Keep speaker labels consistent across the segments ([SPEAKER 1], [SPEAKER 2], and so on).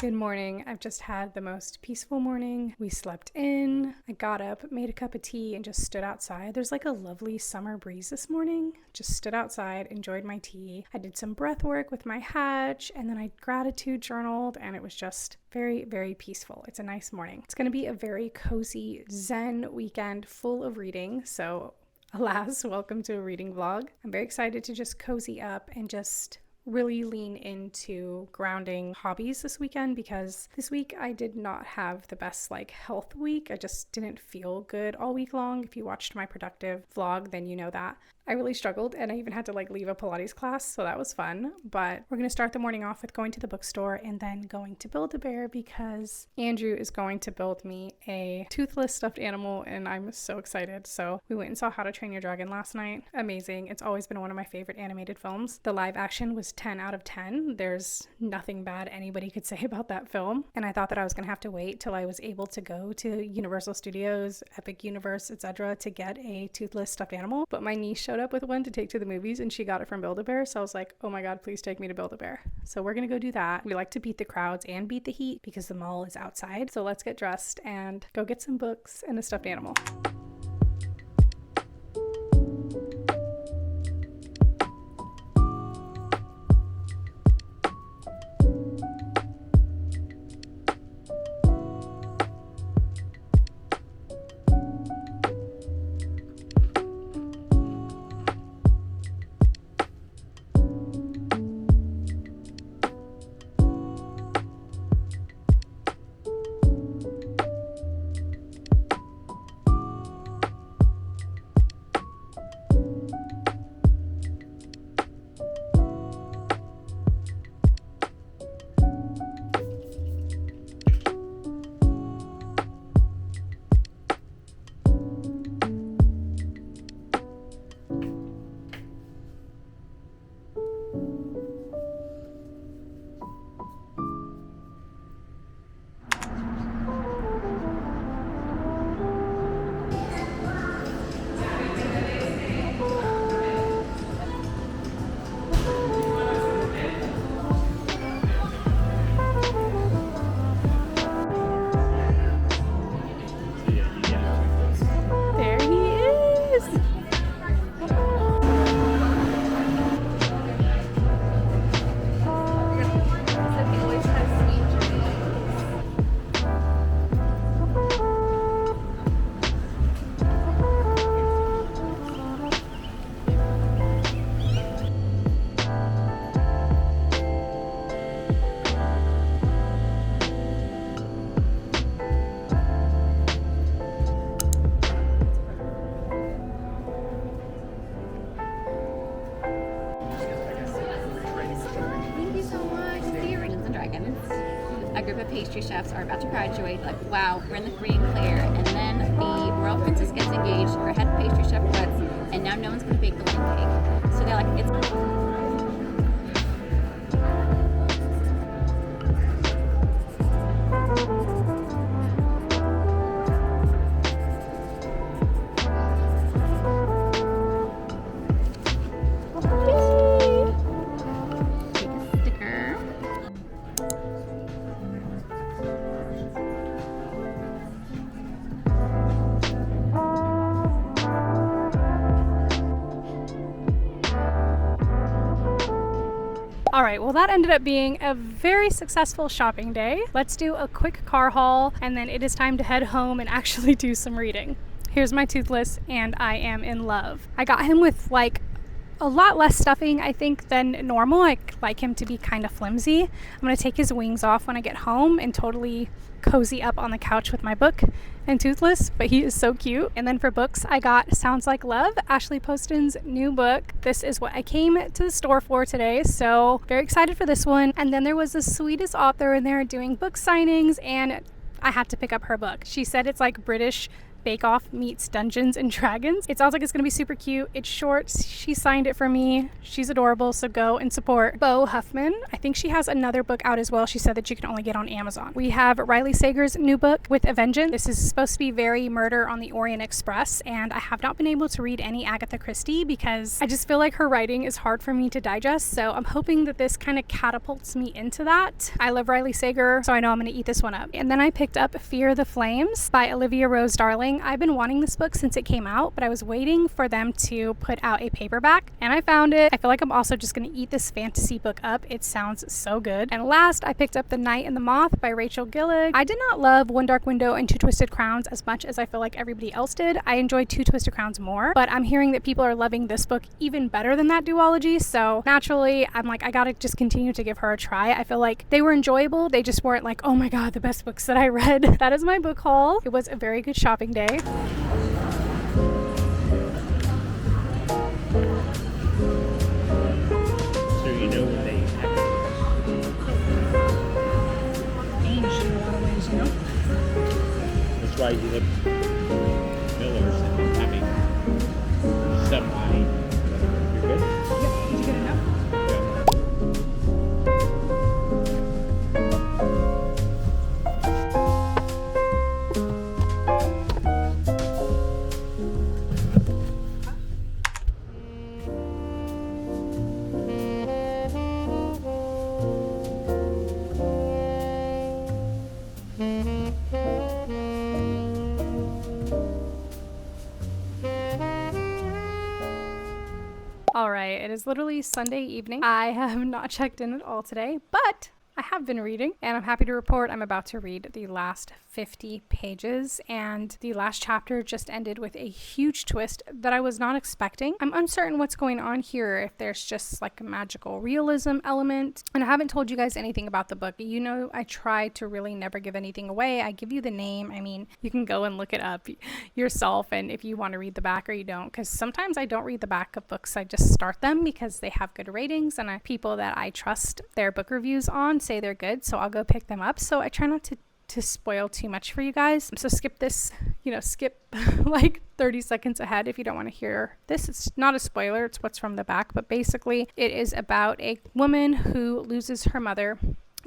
[SPEAKER 1] Good morning. I've just had the most peaceful morning. We slept in. I got up, made a cup of tea, and just stood outside. There's like a lovely summer breeze this morning. Just stood outside, enjoyed my tea. I did some breath work with my hatch, and then I gratitude journaled, and it was just very, very peaceful. It's a nice morning. It's going to be a very cozy Zen weekend full of reading. So alas, welcome to a reading vlog. I'm very excited to just cozy up and just really lean into grounding hobbies this weekend, because this week I did not have the best health week. I just didn't feel good all week long. If you watched my productive vlog, then you know that. I really struggled, and I even had to leave a Pilates class, so that was fun. But we're going to start the morning off with going to the bookstore and then going to Build-A-Bear, because Andrew is going to build me a toothless stuffed animal, and I'm so excited. So we went and saw How to Train Your Dragon last night. Amazing. It's always been one of my favorite animated films. The live action was 10 out of 10. There's nothing bad anybody could say about that film. And I thought that I was going to have to wait till I was able to go to Universal Studios, Epic Universe, etc. to get a toothless stuffed animal. But my niece showed up with one to take to the movies, and she got it from Build-A-Bear. So I was like, oh my God, please take me to Build-A-Bear. So we're going to go do that. We like to beat the crowds and beat the heat because the mall is outside. So let's get dressed and go get some books and a stuffed animal.
[SPEAKER 2] A group of pastry chefs are about to graduate. Wow, we're in the free and clear. And then the royal princess gets engaged, her head pastry chef quits, and now no one's going to bake the wedding cake. So they're like, it's...
[SPEAKER 1] All right, well that ended up being a very successful shopping day. Let's do a quick car haul, and then it is time to head home and actually do some reading. Here's my toothless, and I am in love. I got him with a lot less stuffing, I think, than normal. I like him to be kind of flimsy. I'm going to take his wings off when I get home and totally cozy up on the couch with my book and toothless, but he is so cute. And then for books, I got Sounds Like Love, Ashley Poston's new book. This is what I came to the store for today, so very excited for this one. And then there was the sweetest author in there doing book signings, and I had to pick up her book. She said it's British Bake Off meets Dungeons and Dragons. It sounds like it's going to be super cute. It's short. She signed it for me. She's adorable, so go and support Bo Huffman. I think she has another book out as well. She said that you can only get on Amazon. We have Riley Sager's new book, With a Vengeance. This is supposed to be very Murder on the Orient Express, and I have not been able to read any Agatha Christie because I just feel like her writing is hard for me to digest, so I'm hoping that this kind of catapults me into that. I love Riley Sager, so I know I'm going to eat this one up. And then I picked up Fear the Flames by Olivia Rose Darling. I've been wanting this book since it came out, but I was waiting for them to put out a paperback, and I found it. I feel like I'm also just going to eat this fantasy book up. It sounds so good. And last, I picked up The Night and the Moth by Rachel Gillig. I did not love One Dark Window and Two Twisted Crowns as much as I feel like everybody else did. I enjoyed Two Twisted Crowns more, but I'm hearing that people are loving this book even better than that duology, so naturally I'm like, I gotta just continue to give her a try. I feel like they were enjoyable. They just weren't like, oh my god, the best books that I read. That is my book haul. It was a very good shopping day.
[SPEAKER 3] So you know when they
[SPEAKER 1] Change in a lot of ways, you know?
[SPEAKER 3] that's why you have millers and having somebody. You're good?
[SPEAKER 1] Yep. Did you get enough? All right, it is literally Sunday evening. I have not checked in at all today, but I have been reading, and I'm happy to report I'm about to read the last 50 pages, and the last chapter just ended with a huge twist that I was not expecting. I'm uncertain what's going on here, if there's just like a magical realism element, and I haven't told you guys anything about the book. You know, I try to really never give anything away. I give you the name. I mean, you can go and look it up yourself, and if you want to read the back or you don't, because sometimes I don't read the back of books. I just start them because they have good ratings, and people that I trust their book reviews on say they're good, so I'll go pick them up. So I try not to spoil too much for you guys. So skip this, skip like 30 seconds ahead if you don't want to hear this. It's not a spoiler, it's what's from the back, but basically it is about a woman who loses her mother,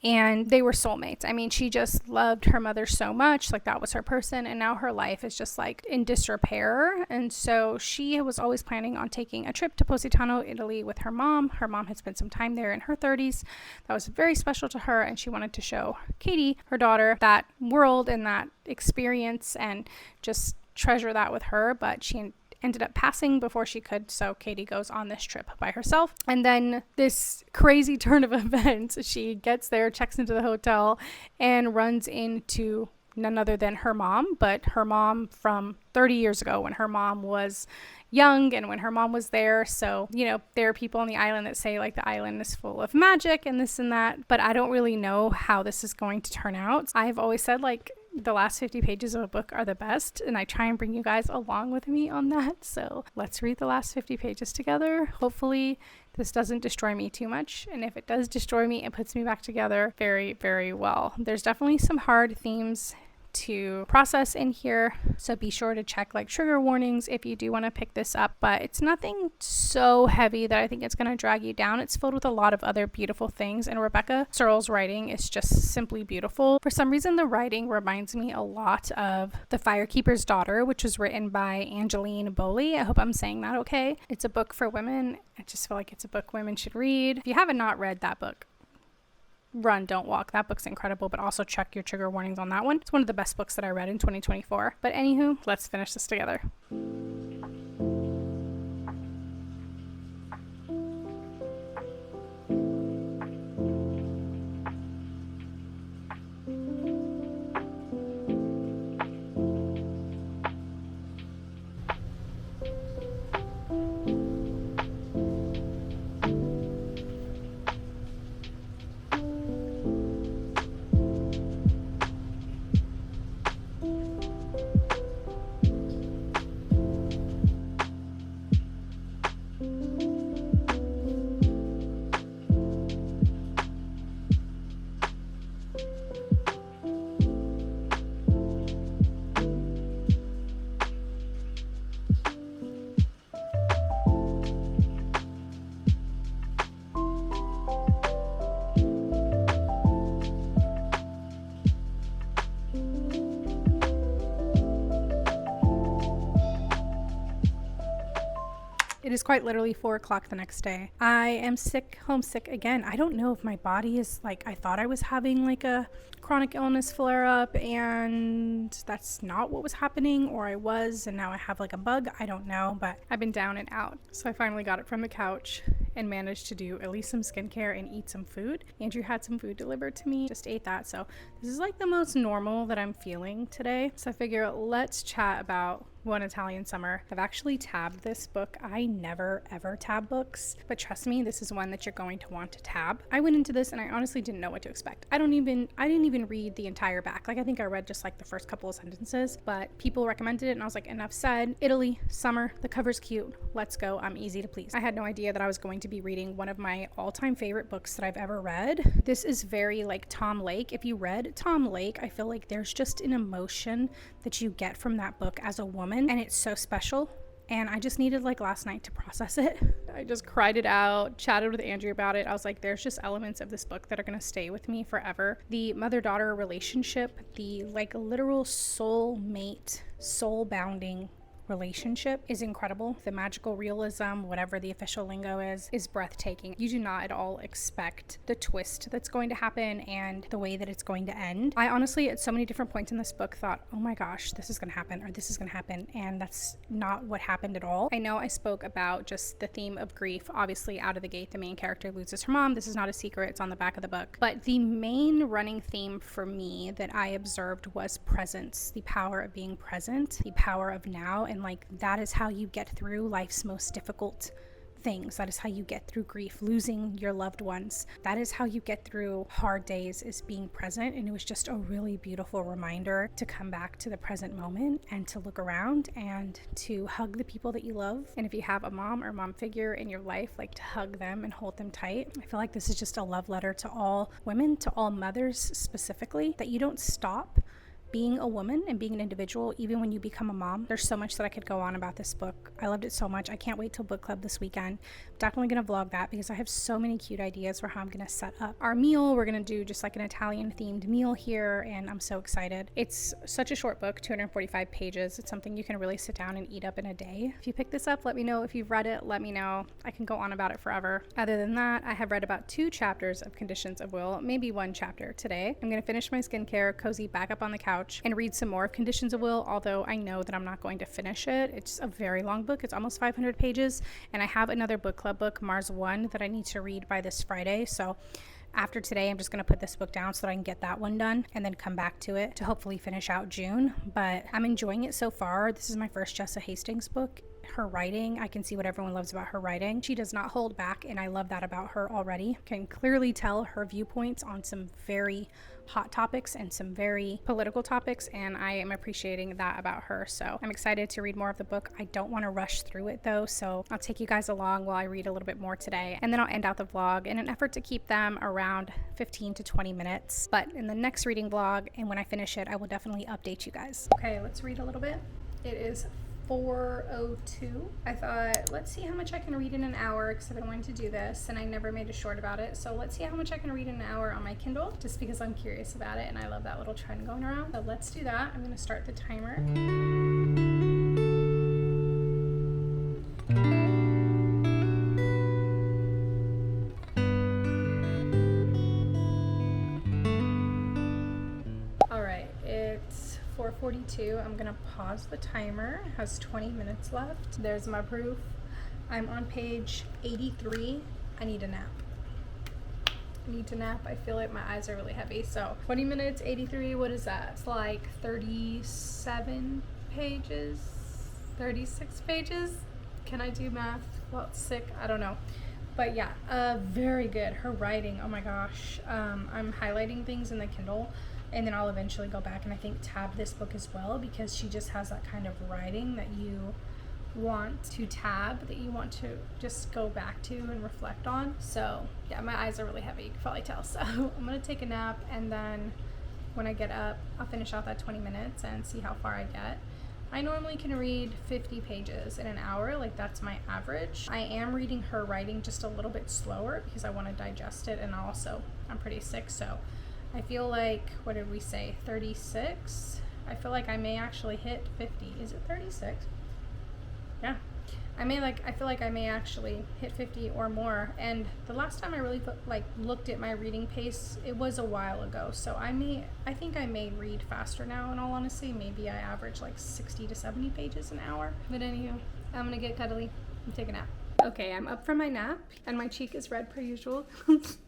[SPEAKER 1] and they were soulmates. I mean, she just loved her mother so much, like that was her person, and now her life is just like in disrepair. And so she was always planning on taking a trip to Positano, Italy with her mom. Her mom had spent some time there in her 30s. That was very special to her, and she wanted to show Katie, her daughter, that world and that experience and just treasure that with her, but she ended up passing before she could, so Katie goes on this trip by herself. And then this crazy turn of events, she gets there, checks into the hotel, and runs into none other than her mom, but her mom from 30 years ago when her mom was young and when her mom was there. So, there are people on the island that say like the island is full of magic and this and that, but I don't really know how this is going to turn out. I've always said like the last 50 pages of a book are the best, and I try and bring you guys along with me on that. So let's read the last 50 pages together. Hopefully this doesn't destroy me too much, and if it does destroy me, it puts me back together very, very well. There's definitely some hard themes to process in here, so be sure to check like trigger warnings if you do want to pick this up, but it's nothing so heavy that I think it's going to drag you down. It's filled with a lot of other beautiful things, and Rebeccaserle's writing is just simply beautiful. For some reason, the writing reminds me a lot of The Firekeeper's Daughter, which was written by Angeline Bowley. I hope I'm saying that okay. It's a book for women. I just feel like it's a book women should read. If you haven't not read that book, run, don't walk. That book's incredible, but also check your trigger warnings on that one. It's one of the best books that I read in 2024. But anywho, let's finish this together. is quite literally 4 o'clock the next day. I am sick, homesick again. I don't know if my body is like, I thought I was having like a chronic illness flare up and that's not what was happening, or I was and now I have like a bug. I don't know, but I've been down and out. So I finally got it from the couch and managed to do at least some skincare and eat some food. Andrew had some food delivered to me, just ate that. So this is like the most normal that I'm feeling today. So I figure let's chat about One Italian Summer. I've actually tabbed this book. I never ever tab books, but trust me, this is one that you're going to want to tab. I went into this and I honestly didn't know what to expect. I didn't even read the entire back. Like I think I read just like the first couple of sentences, but people recommended it and I was like, enough said. Italy, summer, the cover's cute. Let's go. I'm easy to please. I had no idea that I was going to be reading one of my all-time favorite books that I've ever read. This is very like Tom Lake. If you read Tom Lake, I feel like there's just an emotion that you get from that book as a woman, and it's so special. And I just needed like last night to process it. I just cried it out, chatted with Andrew about it. I was like, there's just elements of this book that are going to stay with me forever. The mother-daughter relationship, the like literal soulmate, soul-bounding relationship is incredible. The magical realism, whatever the official lingo is breathtaking. You do not at all expect the twist that's going to happen and the way that it's going to end. I honestly, at so many different points in this book, thought, oh my gosh, this is going to happen, or this is going to happen, and that's not what happened at all. I know I spoke about just the theme of grief. Obviously, out of the gate, the main character loses her mom. This is not a secret. It's on the back of the book. But the main running theme for me that I observed was presence, the power of being present, the power of now, and like that is how you get through life's most difficult things. That is how you get through grief, losing your loved ones. That is how you get through hard days, is being present. And it was just a really beautiful reminder to come back to the present moment and to look around and to hug the people that you love. And if you have a mom or mom figure in your life, like to hug them and hold them tight. I feel like this is just a love letter to all women, to all mothers specifically, that you don't stop being a woman and being an individual even when you become a mom. There's so much that I could go on about this book. I loved it so much. I can't wait till book club this weekend. I'm definitely gonna vlog that because I have so many cute ideas for how I'm gonna set up our meal. We're gonna do just like an Italian themed meal here, and I'm so excited. It's such a short book, 245 pages. It's something you can really sit down and eat up in a day. If you pick this up, let me know. If you've read it, let me know. I can go on about it forever. Other than that, I have read about 2 chapters of Conditions of Will, maybe 1 chapter today. I'm gonna finish my skincare, cozy back up on the couch, and read some more of Conditions of Will, although I know that I'm not going to finish it. It's a very long book. It's almost 500 pages, and I have another book club book, Mars 1, that I need to read by this Friday. So after today, I'm just going to put this book down so that I can get that one done and then come back to it to hopefully finish out June. But I'm enjoying it so far. This is my first Jessa Hastings book. Her writing, I can see what everyone loves about her writing. She does not hold back, and I love that about her already. Can clearly tell her viewpoints on some very hot topics and some very political topics, and I am appreciating that about her. So I'm excited to read more of the book. I don't want to rush through it though, so I'll take you guys along while I read a little bit more today, and then I'll end out the vlog in an effort to keep them around 15 to 20 minutes. But in the next reading vlog, and when I finish it, I will definitely update you guys. Okay, let's read a little bit. It is 4:02. I thought, let's see how much I can read in an hour, because I've been wanting to do this and I never made a short about it. So let's see how much I can read in an hour on my Kindle, just because I'm curious about it and I love that little trend going around. So let's do that. I'm going to start the timer. All right, it's 4:42. I'm gonna pause the timer. It has 20 minutes left. There's my proof. I'm on page 83. I need a nap. I feel like my eyes are really heavy. So 20 minutes, 83, what is that? It's like 37 pages, 36 pages. Can I do math? Well, it's sick, I don't know. But yeah, very good. Her writing, oh my gosh. I'm highlighting things in the Kindle, and then I'll eventually go back and I think tab this book as well, because she just has that kind of writing that you want to tab, that you want to just go back to and reflect on. So yeah, my eyes are really heavy, you can probably tell. So I'm gonna take a nap, and then when I get up, I'll finish out that 20 minutes and see how far I get. I normally can read 50 pages in an hour, like that's my average. I am reading her writing just a little bit slower because I want to digest it, and also I'm pretty sick, so I feel like, what did we say, 36? I feel like I may actually hit 50. Is it 36? Yeah. I feel like I may actually hit 50 or more. And the last time I really looked at my reading pace, it was a while ago. So I think I may read faster now, in all honesty. Maybe I average like 60 to 70 pages an hour. But anywho, I'm gonna get cuddly and take a nap. Okay, I'm up from my nap and my cheek is red per usual.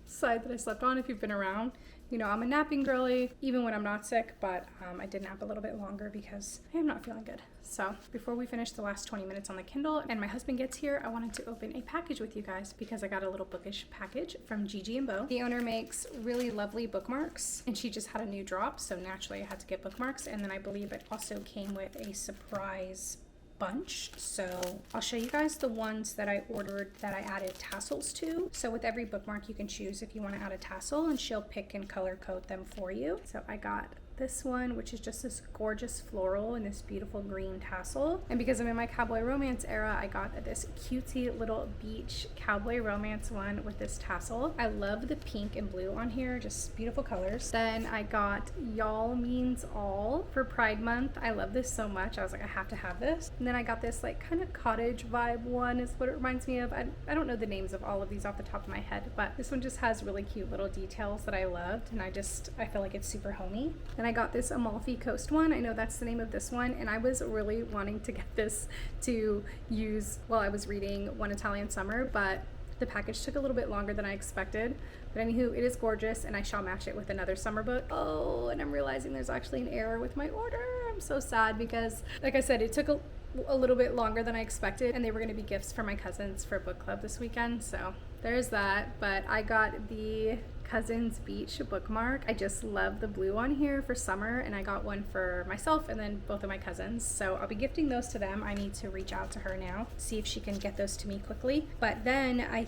[SPEAKER 1] Side that I slept on, if you've been around. You know, I'm a napping girly, even when I'm not sick, but I did nap a little bit longer because I am not feeling good. So before we finish the last 20 minutes on the Kindle and my husband gets here, I wanted to open a package with you guys because I got a little Bookish package from Gigi and Bo. The owner makes really lovely bookmarks and she just had a new drop, so naturally I had to get bookmarks, and then I believe it also came with a surprise bunch. So I'll show you guys the ones that I ordered that I added tassels to. So with every bookmark you can choose if you want to add a tassel and she'll pick and color code them for you. So I got this one, which is just this gorgeous floral and this beautiful green tassel. And because I'm in my cowboy romance era, I got this cutesy little beach cowboy romance one with this tassel. I love the pink and blue on here, just beautiful colors. Then I got Y'all Means All for Pride Month. I love this so much. I was like, I have to have this. And then I got this like kind of cottage vibe one is what it reminds me of. I don't know the names of all of these off the top of my head, but this one just has really cute little details that I loved, and I feel like it's super homey. And I got this Amalfi Coast one. I know that's the name of this one, and I was really wanting to get this to use while I was reading One Italian Summer, but the package took a little bit longer than I expected. But anywho, it is gorgeous, and I shall match it with another summer book. Oh, and I'm realizing there's actually an error with my order. I'm so sad because, like I said, it took a little bit longer than I expected, and they were going to be gifts for my cousins for book club this weekend, so there's that. But I got the Cousins Beach bookmark. I just love the blue on here for summer, and I got one for myself and then both of my cousins, so I'll be gifting those to them. I need to reach out to her now, see if she can get those to me quickly. But then I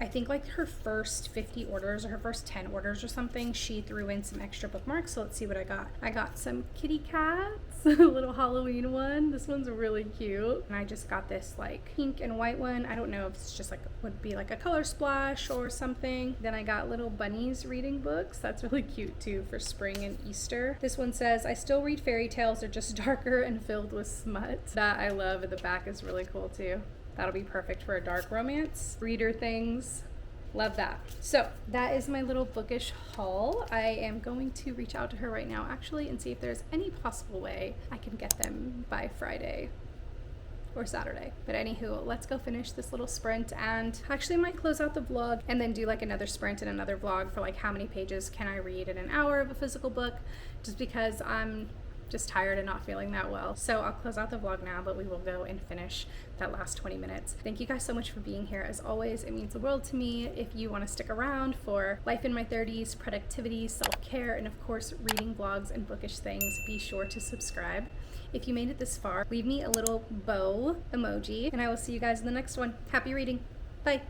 [SPEAKER 1] think like her first 50 orders or her first 10 orders or something, she threw in some extra bookmarks. So let's see what I got. I got some kitty cats, a little Halloween one. This one's really cute. And I just got this like pink and white one. I don't know if it's just like, would be like a color splash or something. Then I got little bunnies reading books. That's really cute too for spring and Easter. This one says, I still read fairy tales, they're just darker and filled with smut. That I love, and the back is really cool too. That'll be perfect for a dark romance. Reader things. Love that. So that is my little bookish haul. I am going to reach out to her right now actually and see if there's any possible way I can get them by Friday or Saturday. But anywho, let's go finish this little sprint, and actually I might close out the vlog and then do like another sprint and another vlog for like how many pages can I read in an hour of a physical book, just because I'm just tired and not feeling that well. So I'll close out the vlog now, but we will go and finish that last 20 minutes. Thank you guys so much for being here. As always, it means the world to me. If you want to stick around for life in my 30s, productivity, self-care, and of course reading vlogs and bookish things, be sure to subscribe. If you made it this far, leave me a little bow emoji, and I will see you guys in the next one. Happy reading. Bye.